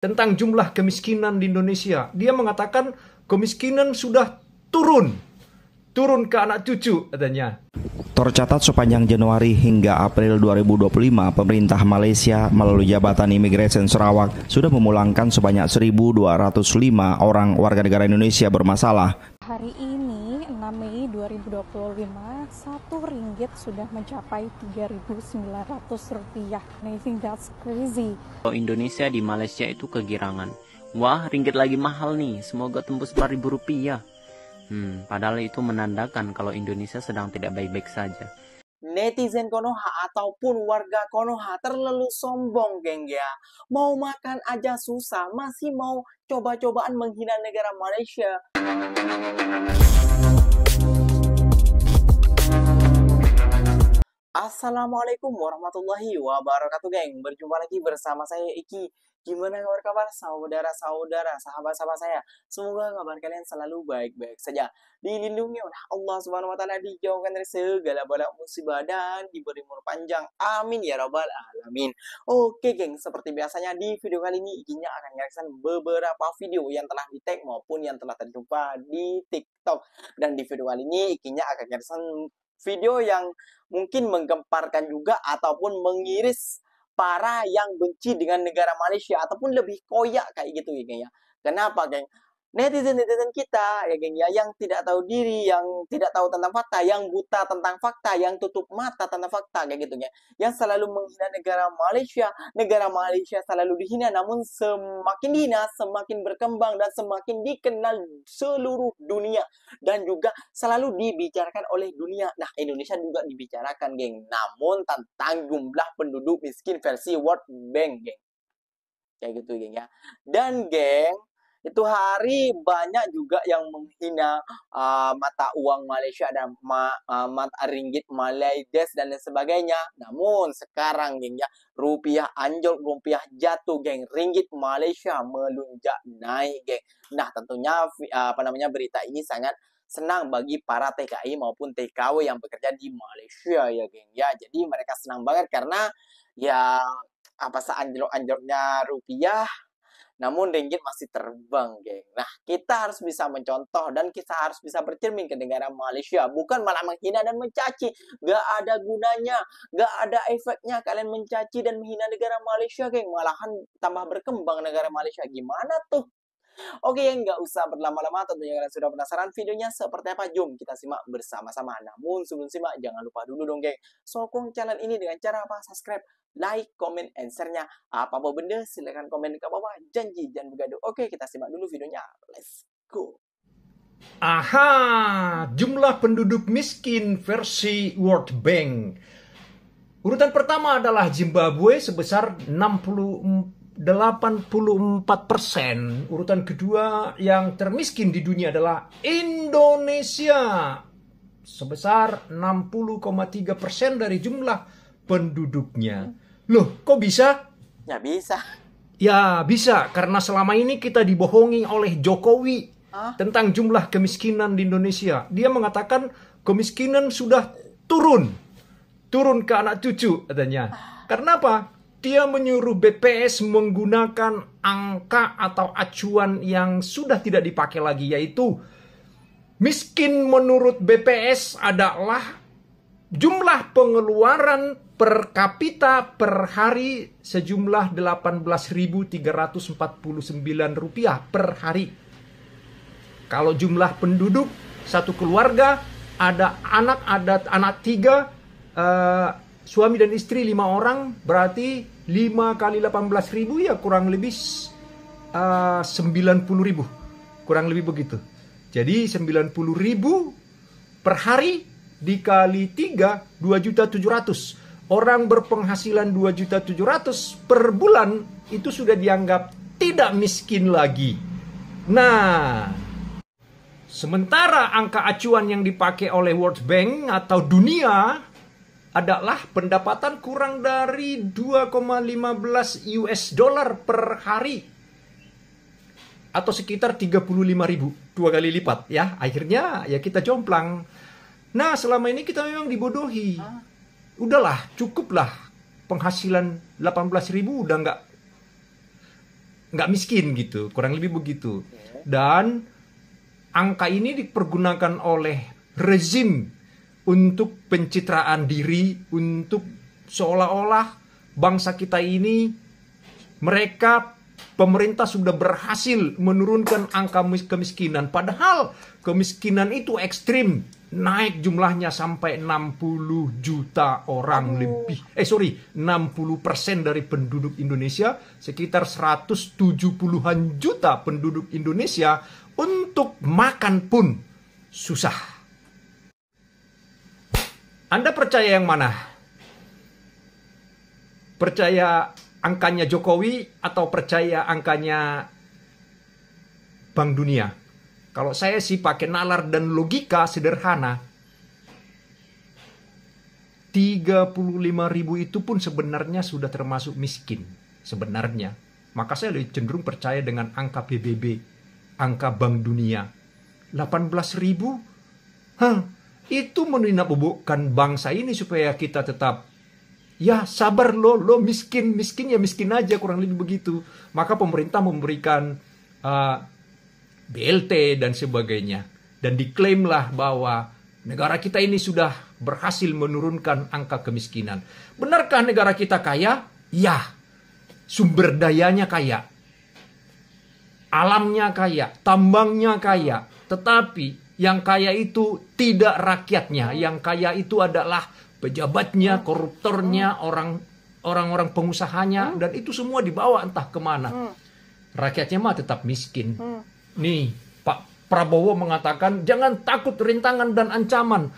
tentang jumlah kemiskinan di Indonesia. Dia mengatakan kemiskinan sudah turun ke anak cucu katanya. Tercatat sepanjang Januari hingga April 2025, pemerintah Malaysia melalui Jabatan Imigresen Sarawak sudah memulangkan sebanyak 1.205 orang warga negara Indonesia bermasalah. Hari ini 6 Mei 2025, RM1 sudah mencapai Rp3.900. I think that's crazy. Kalau Indonesia di Malaysia itu kegirangan. Wah, ringgit lagi mahal nih. Semoga tembus Rp4.000. Padahal itu menandakan kalau Indonesia sedang tidak baik-baik saja. Netizen Konoha ataupun warga Konoha terlalu sombong, geng ya. Mau makan aja susah, masih mau coba-cobaan menghina negara Malaysia. Assalamualaikum warahmatullahi wabarakatuh, geng. Berjumpa lagi bersama saya Iki. Gimana kabar saudara-saudara, sahabat-sahabat saya? Semoga kabar kalian selalu baik-baik saja. Dilindungi oleh Allah Subhanahu wa taala, dijauhkan dari segala bala musibah dan diberi umur panjang. Amin ya rabbal alamin. Oke, geng, seperti biasanya di video kali ini Ikinya akan mereaksikan beberapa video yang telah di-tag maupun yang telah terjumpa di TikTok. Dan di video kali ini Ikinya akan mereaksikan video yang mungkin menggemparkan juga ataupun mengiris para yang benci dengan negara Malaysia ataupun lebih koyak kayak gitu ya, geng ya. Kenapa, geng? Netizen kita ya, geng ya, yang tidak tahu diri, yang tidak tahu tentang fakta, yang buta tentang fakta, yang tutup mata tentang fakta kayak gitu ya. Yang selalu menghina negara Malaysia selalu dihina, namun semakin dihina semakin berkembang dan semakin dikenal seluruh dunia dan juga selalu dibicarakan oleh dunia. Nah, Indonesia juga dibicarakan, geng. Namun tentang jumlah penduduk miskin versi World Bank, geng. Kayak gitu, geng ya. Dan, geng, itu hari banyak juga yang menghina mata uang Malaysia dan mata ringgit Malaydes dan lain sebagainya. Namun sekarang, geng ya, rupiah anjlok, rupiah jatuh, geng. Ringgit Malaysia melonjak naik, geng. Nah, tentunya berita ini sangat senang bagi para TKI maupun TKW yang bekerja di Malaysia ya, geng ya. Jadi mereka senang banget karena ya seanjlok-anjloknya rupiah, namun ringgit masih terbang, geng. Nah, kita harus bisa mencontoh dan kita harus bisa bercermin ke negara Malaysia. Bukan malah menghina dan mencaci. Gak ada gunanya, gak ada efeknya kalian mencaci dan menghina negara Malaysia, geng. Malahan tambah berkembang negara Malaysia. Gimana tuh? Oke, nggak usah berlama-lama, tentunya kalian sudah penasaran videonya seperti apa. Jom kita simak bersama-sama. Namun sebelum simak, jangan lupa dulu dong, geng. Sokong channel ini dengan cara apa? Subscribe, like, comment, and share-nya. Apa-apa benda, silahkan komen di bawah. Janji, jangan bergaduh. Oke, kita simak dulu videonya. Let's go. Aha, jumlah penduduk miskin versi World Bank. Urutan pertama adalah Zimbabwe sebesar 84%. Urutan kedua yang termiskin di dunia adalah Indonesia sebesar 60,3% dari jumlah penduduknya. Loh, kok bisa? Ya bisa. Ya bisa, karena selama ini kita dibohongi oleh Jokowi tentang jumlah kemiskinan di Indonesia. Dia mengatakan kemiskinan sudah turun ke anak cucu katanya. Karena apa? Dia menyuruh BPS menggunakan angka atau acuan yang sudah tidak dipakai lagi, yaitu miskin menurut BPS adalah jumlah pengeluaran per kapita per hari sejumlah Rp18.349 per hari. Kalau jumlah penduduk satu keluarga, ada anak 3, suami dan istri 5 orang, berarti 5 kali 18.000 ya kurang lebih 90.000. Kurang lebih begitu. Jadi 90.000 per hari dikali 3, 2.700.000. Orang berpenghasilan 2.700.000 per bulan itu sudah dianggap tidak miskin lagi. Nah, sementara angka acuan yang dipakai oleh World Bank atau dunia adalah pendapatan kurang dari 2,15 US dollar per hari atau sekitar 35.000, 2 kali lipat ya. Akhirnya ya kita jomplang. Nah, selama ini kita memang dibodohi. Udahlah, cukuplah penghasilan 18.000 udah nggak miskin gitu, kurang lebih begitu. Dan angka ini dipergunakan oleh rezim untuk pencitraan diri, untuk seolah-olah bangsa kita ini, pemerintah sudah berhasil menurunkan angka kemiskinan. Padahal kemiskinan itu ekstrim, naik jumlahnya sampai 60 juta orang lebih. 60% dari penduduk Indonesia, sekitar 170-an juta penduduk Indonesia, untuk makan pun susah. Anda percaya yang mana? Percaya angkanya Jokowi atau percaya angkanya Bank Dunia? Kalau saya sih pakai nalar dan logika sederhana. 35.000 itu pun sebenarnya sudah termasuk miskin. Sebenarnya. Maka saya lebih cenderung percaya dengan angka PBB. Angka Bank Dunia. 18.000? Itu meninabobokan bangsa ini supaya kita tetap, ya sabar lo miskin ya miskin aja, kurang lebih begitu. Maka pemerintah memberikan BLT dan sebagainya. Dan diklaimlah bahwa negara kita ini sudah berhasil menurunkan angka kemiskinan. Benarkah negara kita kaya? Ya. Sumber dayanya kaya. Alamnya kaya. Tambangnya kaya. Tetapi yang kaya itu tidak rakyatnya. Yang kaya itu adalah pejabatnya, koruptornya, orang-orang pengusahanya. Dan itu semua dibawa entah kemana. Rakyatnya mah tetap miskin. Nih, Pak Prabowo mengatakan jangan takut rintangan dan ancaman.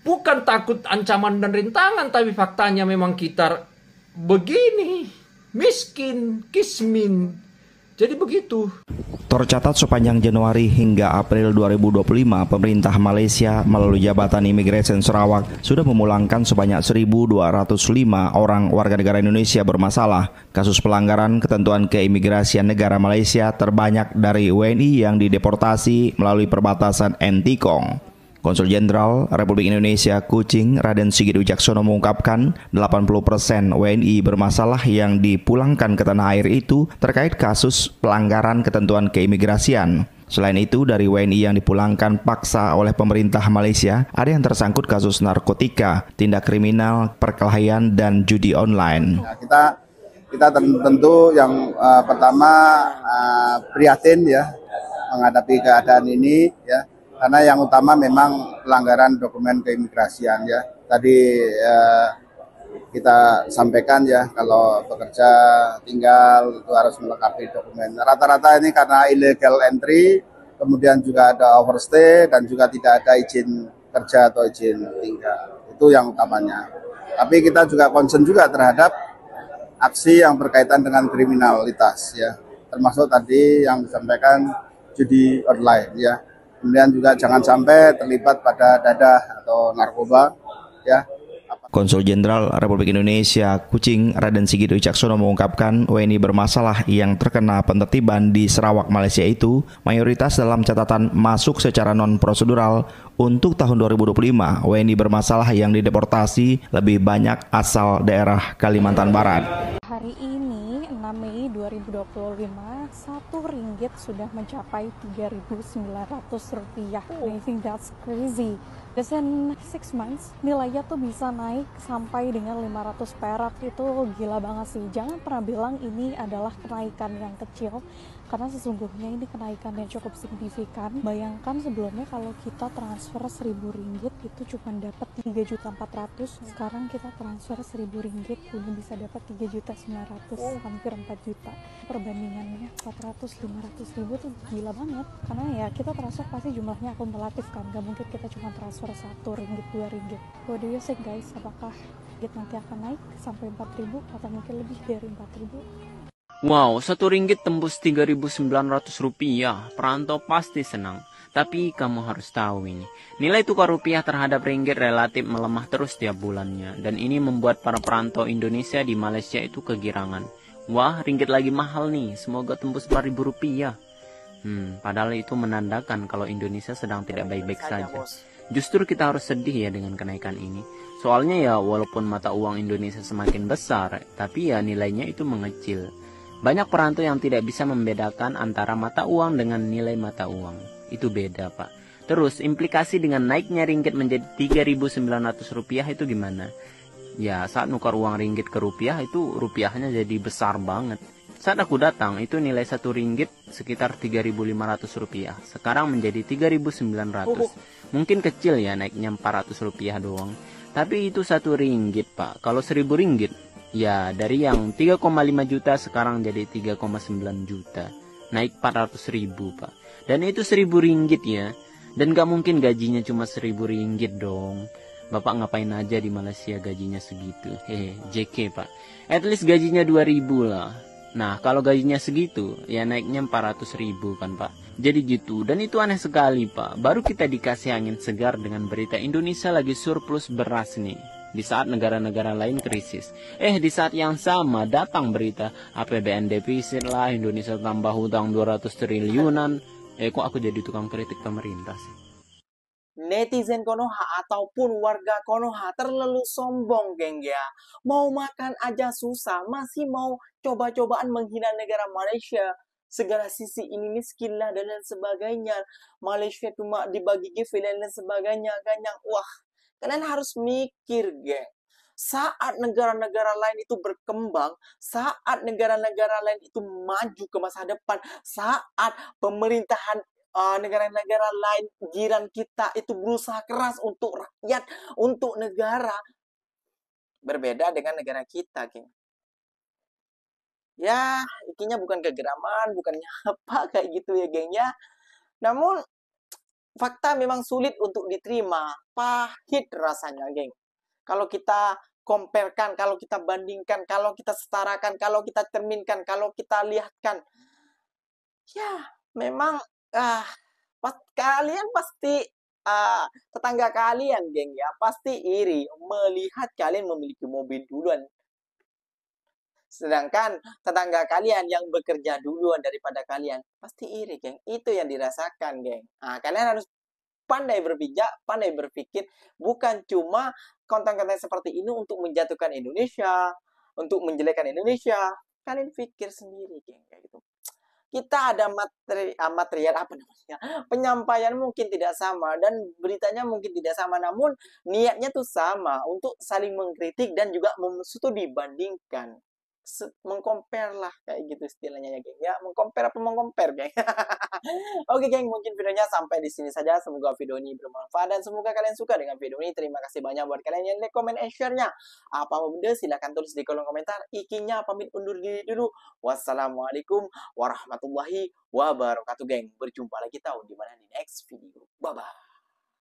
Bukan takut ancaman dan rintangan, tapi faktanya memang kita begini, miskin, kismin. Jadi begitu. Tercatat sepanjang Januari hingga April 2025, pemerintah Malaysia melalui Jabatan Imigresen Sarawak sudah memulangkan sebanyak 1.205 orang warga negara Indonesia bermasalah. Kasus pelanggaran ketentuan keimigrasian negara Malaysia terbanyak dari WNI yang dideportasi melalui perbatasan Entikong. Konsul Jenderal Republik Indonesia Kuching Raden Sigit Wijaksono mengungkapkan 80% WNI bermasalah yang dipulangkan ke tanah air itu terkait kasus pelanggaran ketentuan keimigrasian. Selain itu, dari WNI yang dipulangkan paksa oleh pemerintah Malaysia, ada yang tersangkut kasus narkotika, tindak kriminal, perkelahian, dan judi online. Nah, kita tentu yang pertama prihatin ya menghadapi keadaan ini ya. Karena yang utama memang pelanggaran dokumen keimigrasian ya. Tadi kita sampaikan ya, kalau bekerja tinggal itu harus melengkapi dokumen. Rata-rata ini karena illegal entry, kemudian juga ada overstay dan juga tidak ada izin kerja atau izin tinggal. Itu yang utamanya. Tapi kita juga concern juga terhadap aksi yang berkaitan dengan kriminalitas ya. Termasuk tadi yang disampaikan judi online ya. Kemudian juga jangan sampai terlibat pada dadah atau narkoba ya. Konsul Jenderal Republik Indonesia Kuching Raden Sigit Wijaksono mengungkapkan WNI bermasalah yang terkena penertiban di Sarawak, Malaysia itu mayoritas dalam catatan masuk secara non-prosedural. Untuk tahun 2025, WNI bermasalah yang dideportasi lebih banyak asal daerah Kalimantan Barat. Hari ini 6 Mei 2025, RM1 sudah mencapai Rp3.900. I think that's crazy. Just in 6 months, nilainya tuh bisa naik sampai dengan 500 perak. Itu gila banget sih. Jangan pernah bilang ini adalah kenaikan yang kecil, karena sesungguhnya ini kenaikan yang cukup signifikan. Bayangkan sebelumnya kalau kita transfer Rp1.000 itu cuma dapat 3.400.000. Sekarang kita transfer Rp1.000 udah bisa dapat 3.900.000, hampir 4 juta. Perbandingannya 400-500 ribu tuh gila banget. Karena ya kita transfer pasti jumlahnya akumulatif kan, gak mungkin kita cuma transfer Rp1, Rp2. What do you think guys? Apakah nanti akan naik sampai 4.000 atau mungkin lebih dari 4.000? Wow, Rp1 tembus Rp3.900. Perantau pasti senang. Tapi kamu harus tahu ini, nilai tukar rupiah terhadap ringgit relatif melemah terus tiap bulannya. Dan ini membuat para perantau Indonesia di Malaysia itu kegirangan. Wah, ringgit lagi mahal nih, semoga tembus Rp4.000. Padahal itu menandakan kalau Indonesia sedang tidak baik-baik saja. Justru kita harus sedih ya dengan kenaikan ini. Soalnya ya walaupun mata uang Indonesia semakin besar, tapi ya nilainya itu mengecil. Banyak perantau yang tidak bisa membedakan antara mata uang dengan nilai mata uang. Itu beda, Pak. Terus, implikasi dengan naiknya ringgit menjadi Rp3.900 itu gimana? Ya, saat nukar uang ringgit ke rupiah itu rupiahnya jadi besar banget. Saat aku datang, itu nilai 1 ringgit sekitar Rp3.500. Sekarang menjadi Rp3.900. Mungkin kecil ya, naiknya Rp400 doang. Tapi itu 1 ringgit, Pak. Kalau 1.000 ringgit, ya dari yang 3,5 juta sekarang jadi 3,9 juta. Naik 400.000, Pak. Dan itu 1.000 ringgit ya. Dan gak mungkin gajinya cuma 1.000 ringgit dong. Bapak ngapain aja di Malaysia gajinya segitu? JK, Pak. At least gajinya 2.000 lah. Nah, kalau gajinya segitu, ya naiknya 400.000 kan, Pak. Jadi gitu, dan itu aneh sekali, Pak. Baru kita dikasih angin segar dengan berita Indonesia lagi surplus beras nih. Di saat negara-negara lain krisis. Di saat yang sama datang berita APBN defisit lah, Indonesia tambah hutang 200 triliunan. Kok aku jadi tukang kritik pemerintah sih? Netizen Konoha ataupun warga Konoha terlalu sombong, geng ya. Mau makan aja susah, masih mau coba-cobaan menghina negara Malaysia. Segala sisi ini miskin lah dan lain sebagainya. Malaysia cuma dibagi giveaway dan lain sebagainya. Ganyang, wah, kalian harus mikir, geng. Saat negara-negara lain itu berkembang, saat negara-negara lain itu maju ke masa depan, saat pemerintahan negara-negara lain jiran kita itu berusaha keras untuk rakyat, untuk negara, berbeda dengan negara kita, geng. Ya, intinya bukan kegeraman, bukannya apa kayak gitu ya, geng ya. Namun fakta memang sulit untuk diterima, pahit rasanya, geng. Kalau kita comparekan, kalau kita bandingkan, kalau kita setarakan, kalau kita cerminkan, kalau kita lihatkan, ya memang kalian pasti tetangga kalian, geng ya, pasti iri melihat kalian memiliki mobil duluan. Sedangkan tetangga kalian yang bekerja duluan daripada kalian pasti iri, geng. Itu yang dirasakan, geng. Kalian harus pandai berpijak, pandai berpikir, bukan cuma konten-konten seperti ini untuk menjatuhkan Indonesia, untuk menjelekkan Indonesia. Kalian pikir sendiri, geng, kayak gitu. Kita ada material apa namanya, penyampaian mungkin tidak sama dan beritanya mungkin tidak sama, namun niatnya tuh sama untuk saling mengkritik dan juga dibandingkan, mengcompare lah kayak gitu istilahnya ya, geng ya. Mengcompare apa mengcompare, geng. Oke, geng, mungkin videonya sampai di sini saja. Semoga video ini bermanfaat dan semoga kalian suka dengan video ini. Terima kasih banyak buat kalian yang like, comment, and share-nya. Apa benda silahkan tulis di kolom komentar. Ikinya pamit undur diri dulu. Wassalamualaikum warahmatullahi wabarakatuh, geng. Berjumpa lagi di next video.